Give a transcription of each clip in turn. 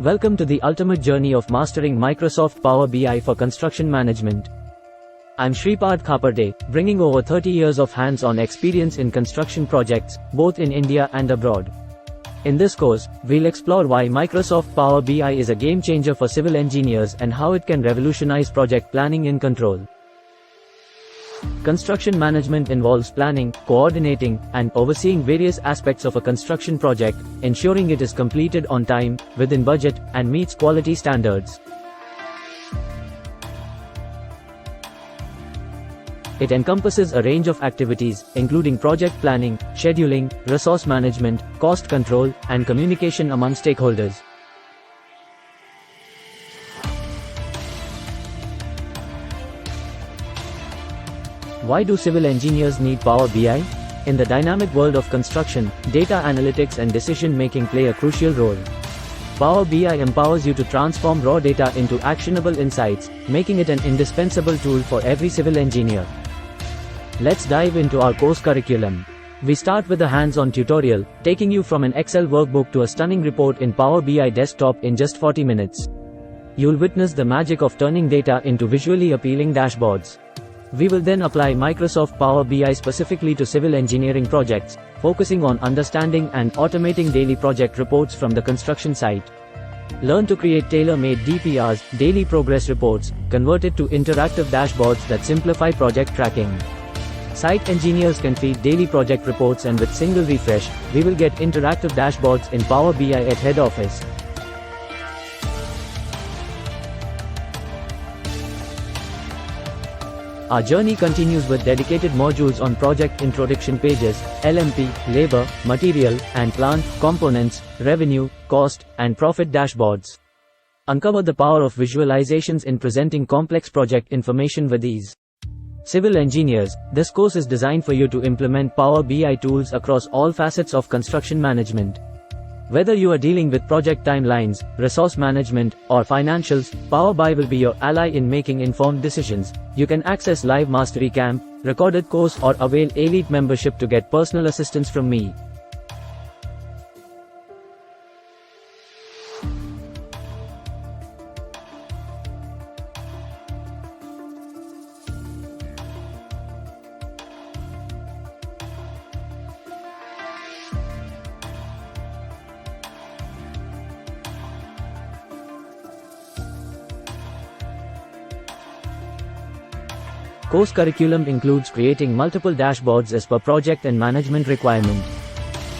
Welcome to the ultimate journey of mastering Microsoft Power BI for construction management. I'm Shripad Khaperde, bringing over 30 years of hands-on experience in construction projects, both in India and abroad. In this course, we'll explore why Microsoft Power BI is a game changer for civil engineers and how it can revolutionize project planning in control. Construction management involves planning, coordinating, and overseeing various aspects of a construction project, ensuring it is completed on time, within budget, and meets quality standards. It encompasses a range of activities, including project planning, scheduling, resource management, cost control, and communication among stakeholders. Why do civil engineers need Power BI? In the dynamic world of construction, data analytics and decision-making play a crucial role. Power BI empowers you to transform raw data into actionable insights, making it an indispensable tool for every civil engineer. Let's dive into our course curriculum. We start with a hands-on tutorial, taking you from an Excel workbook to a stunning report in Power BI desktop in just 40 minutes. You'll witness the magic of turning data into visually appealing dashboards. We will then apply Microsoft Power BI specifically to civil engineering projects, focusing on understanding and automating daily project reports from the construction site. Learn to create tailor-made DPRs, daily progress reports, converted to interactive dashboards that simplify project tracking. Site engineers can feed daily project reports, and with single refresh, we will get interactive dashboards in Power BI at head office. Our journey continues with dedicated modules on project introduction pages, LMP, labor, material, and plant, components, revenue, cost, and profit dashboards. Uncover the power of visualizations in presenting complex project information with ease. Civil engineers, this course is designed for you to implement Power BI tools across all facets of construction management. Whether you are dealing with project timelines, resource management, or financials, Power BI will be your ally in making informed decisions. You can access live mastery camp, recorded course, or avail elite membership to get personal assistance from me. Course curriculum includes creating multiple dashboards as per project and management requirement.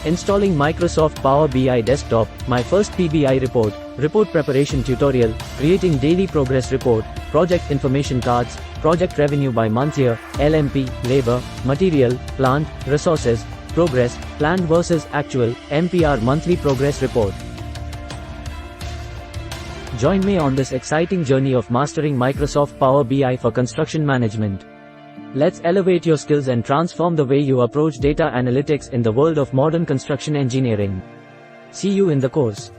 Installing Microsoft Power BI Desktop, my first PBI report, report preparation tutorial, creating daily progress report, project information cards, project revenue by month year, LMP, labor, material, plant, resources, progress, planned versus actual, MPR monthly progress report. Join me on this exciting journey of mastering Microsoft Power BI for construction management. Let's elevate your skills and transform the way you approach data analytics in the world of modern construction engineering. See you in the course.